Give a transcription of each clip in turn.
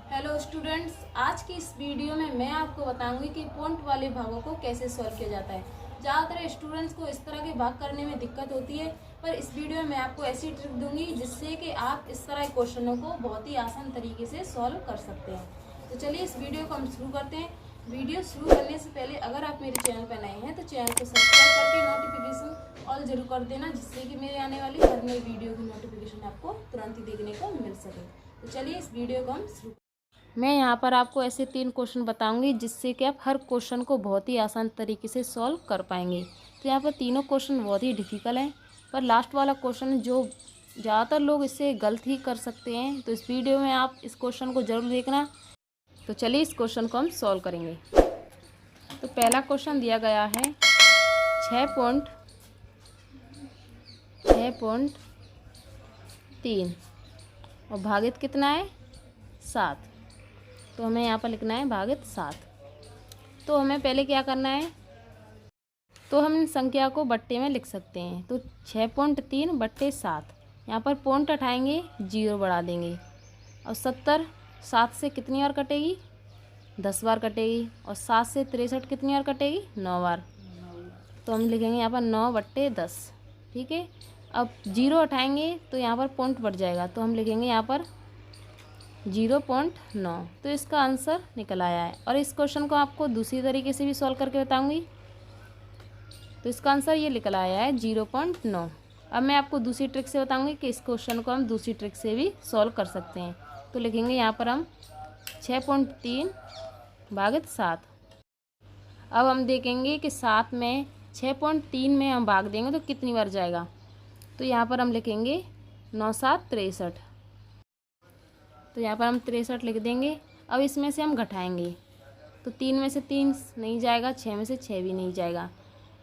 Hello students, आज की इस वीडियो में मैं आपको बताऊंगी कि पॉइंट वाले भागों को कैसे सॉल्व किया जाता है। ज़्यादातर स्टूडेंट्स को इस तरह के भाग करने में दिक्कत होती है, पर इस वीडियो में मैं आपको ऐसी ट्रिक दूंगी जिससे कि आप इस तरह के क्वेश्चनों को बहुत ही आसान तरीके से सॉल्व कर सकते हैं। तो चलिए इस वीडियो को हम शुरू करते हैं। वीडियो शुरू करने से पहले अगर आप मेरे चैनल पर नए हैं तो चैनल को सब्सक्राइब करके नोटिफिकेशन ऑल जरूर कर देना, जिससे कि मेरे आने वाली हर नई वीडियो की नोटिफिकेशन आपको तुरंत ही देखने को मिल सके। तो चलिए इस वीडियो को हम शुरू। मैं यहाँ पर आपको ऐसे 3 क्वेश्चन बताऊंगी जिससे कि आप हर क्वेश्चन को बहुत ही आसान तरीके से सॉल्व कर पाएंगे। तो यहाँ पर तीनों क्वेश्चन बहुत ही डिफ़िकल्ट हैं, पर लास्ट वाला क्वेश्चन जो ज़्यादातर लोग इससे गलत ही कर सकते हैं, तो इस वीडियो में आप इस क्वेश्चन को ज़रूर देखना। तो चलिए इस क्वेश्चन को हम सॉल्व करेंगे। तो पहला क्वेश्चन दिया गया है 6.3 और भागित कितना है 7। तो हमें यहाँ पर लिखना है भागित 7। तो हमें पहले क्या करना है, तो हम इन संख्या को बट्टे में लिख सकते हैं। तो 6.3 बट्टे 7, यहाँ पर पॉइंट हटाएंगे, 0 बढ़ा देंगे। और 70 7 से कितनी बार कटेगी, 10 बार कटेगी। और 7 से 63 कितनी बार कटेगी, 9 बार। तो हम लिखेंगे यहाँ पर 9 बट्टे 10। ठीक है, अब 0 हटाएंगे तो यहाँ पर पॉइंट बढ़ जाएगा, तो हम लिखेंगे यहाँ पर 0.9। तो इसका आंसर निकल आया है। और इस क्वेश्चन को आपको दूसरी तरीके से भी सॉल्व करके बताऊंगी। तो इसका आंसर ये निकल आया है 0.9। अब मैं आपको दूसरी ट्रिक से बताऊंगी कि इस क्वेश्चन को हम दूसरी ट्रिक से भी सॉल्व कर सकते हैं। तो लिखेंगे यहाँ पर हम 6.3 भागित 7। अब हम देखेंगे कि 7 में 6.3 में हम भाग देंगे तो कितनी बार जाएगा। तो यहाँ पर हम लिखेंगे 9 7 63। तो यहाँ पर हम 63 लिख देंगे। अब इसमें से हम घटाएंगे, तो 3 में से 3 नहीं जाएगा, 6 में से 6 भी नहीं जाएगा।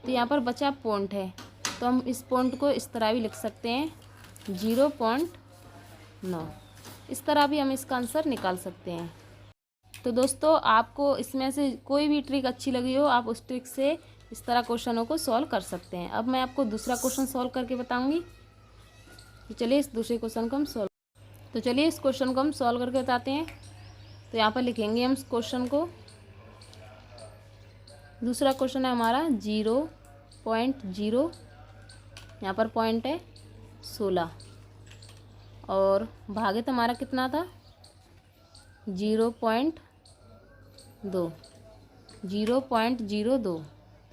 तो यहाँ पर बचा पॉइंट है, तो हम इस पॉइंट को इस तरह भी लिख सकते हैं 0.9। इस तरह भी हम इसका आंसर निकाल सकते हैं। तो दोस्तों, आपको इसमें से कोई भी ट्रिक अच्छी लगी हो, आप उस ट्रिक से इस तरह क्वेश्चनों को सॉल्व कर सकते हैं। अब मैं आपको दूसरा क्वेश्चन सॉल्व करके बताऊँगी। तो चलिए इस दूसरे क्वेश्चन को हम सॉल्व करके बताते हैं। तो यहाँ पर लिखेंगे हम इस क्वेश्चन को। दूसरा क्वेश्चन है हमारा 0.0, यहाँ पर पॉइंट है 16 और भागित हमारा कितना था 0.02।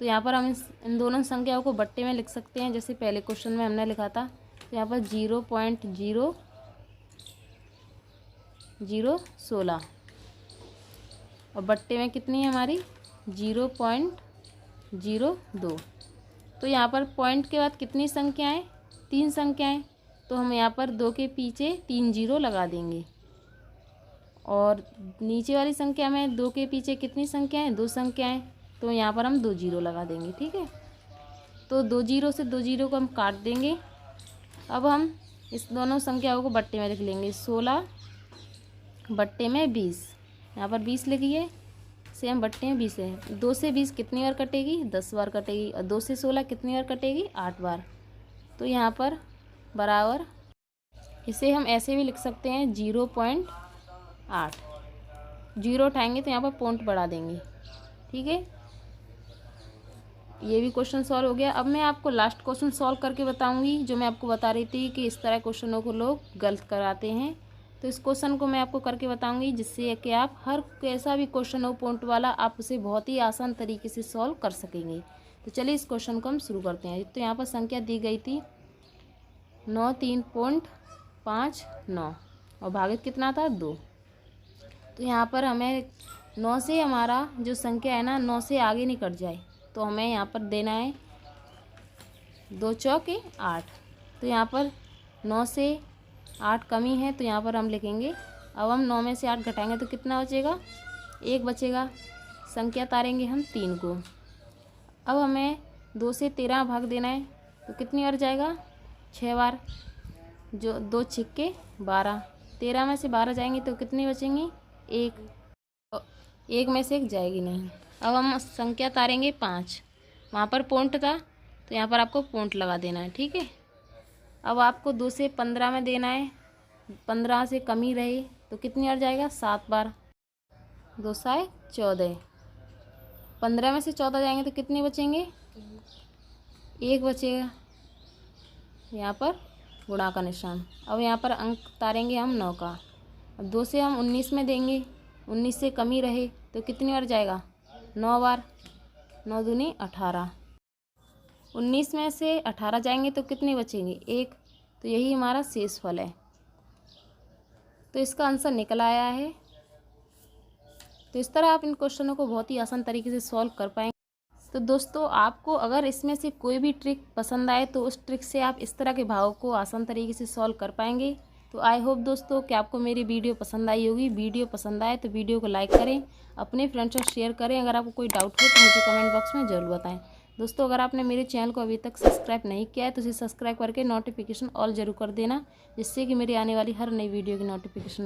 तो यहाँ पर हम इन दोनों संख्याओं को बट्टे में लिख सकते हैं, जैसे पहले क्वेश्चन में हमने लिखा था। तो यहाँ पर 0.016 और बट्टे में कितनी है हमारी 0.02। तो यहाँ पर पॉइंट के बाद कितनी संख्याएं, 3 संख्याएं। तो हम यहाँ पर 2 के पीछे 3 0 लगा देंगे। और नीचे वाली संख्या में 2 के पीछे कितनी संख्याएं, 2 संख्याएं। तो यहाँ पर हम 2 0 लगा देंगे। ठीक है, तो 2 0 से 2 0 को हम काट देंगे। अब हम इस दोनों संख्याओं को बट्टे में लिख लेंगे। 16 बट्टे में 20, यहाँ पर 20 लिखिए। सेम बट्टे में 20 है। 2 से 20 कितनी बार कटेगी, 10 बार कटेगी। और 2 से 16 कितनी बार कटेगी, 8 बार। तो यहाँ पर बराबर, इसे हम ऐसे भी लिख सकते हैं 0.8। 0 उठाएंगे तो यहाँ पर पॉइंट बढ़ा देंगे। ठीक है, ये भी क्वेश्चन सॉल्व हो गया। अब मैं आपको लास्ट क्वेश्चन सॉल्व करके बताऊंगी, जो मैं आपको बता रही थी कि इस तरह क्वेश्चनों को लोग गलत कराते हैं। तो इस क्वेश्चन को मैं आपको करके बताऊंगी, जिससे कि आप हर कैसा भी क्वेश्चन हो पॉइंट वाला, आप उसे बहुत ही आसान तरीके से सॉल्व कर सकेंगे। तो चलिए इस क्वेश्चन को हम शुरू करते हैं। तो यहाँ पर संख्या दी गई थी 93.59 और भागित कितना था 2। तो यहाँ पर हमें 9 से हमारा जो संख्या है ना, 9 से आगे नहीं कट जाए, तो हमें यहाँ पर देना है 2 चौके 8। तो यहाँ पर 9 से 8 कमी है, तो यहाँ पर हम लिखेंगे। अब हम 9 में से 8 घटाएंगे तो कितना बचेगा, 1 बचेगा। संख्या तारेंगे हम 3 को। अब हमें 2 से 13 भाग देना है, तो कितनी बार जाएगा, 6 बार। जो 2 छिक्के 12, 13 में से 12 जाएंगे तो कितनी बचेंगी, 1 में से 1 जाएगी नहीं। अब हम संख्या तारेंगे 5, वहाँ पर पॉइंट था, तो यहाँ पर आपको पॉइंट लगा देना है। ठीक है, अब आपको 2 से 15 में देना है, 15 से कम ही रहे तो कितनी बार जाएगा? 7 बार। 2 साए 14। 15 में से 14 जाएंगे तो कितने बचेंगे? 1 बचेगा। यहाँ पर गुणा का निशान। अब यहाँ पर अंक तारेंगे हम 9 का। अब 2 से हम 19 में देंगे, 19 से कम ही रहे तो कितनी बार जाएगा? 9 बार। 9 दूनी 18। 19 में से 18 जाएंगे तो कितने बचेंगे? 1। तो यही हमारा शेषफल है। तो इसका आंसर निकल आया है। तो इस तरह आप इन क्वेश्चनों को बहुत ही आसान तरीके से सॉल्व कर पाएंगे। तो दोस्तों, आपको अगर इसमें से कोई भी ट्रिक पसंद आए तो उस ट्रिक से आप इस तरह के भावों को आसान तरीके से सॉल्व कर पाएंगे। तो आई होप दोस्तों कि आपको मेरी वीडियो पसंद आई होगी। वीडियो पसंद आए तो वीडियो को लाइक करें, अपने फ्रेंड्स से शेयर करें। अगर आपको कोई डाउट हो तो मुझे कमेंट बॉक्स में ज़रूर बताएं। दोस्तों, अगर आपने मेरे चैनल को अभी तक सब्सक्राइब नहीं किया है तो इसे सब्सक्राइब करके नोटिफिकेशन ऑल जरूर कर देना, जिससे कि मेरी आने वाली हर नई वीडियो की नोटिफिकेशन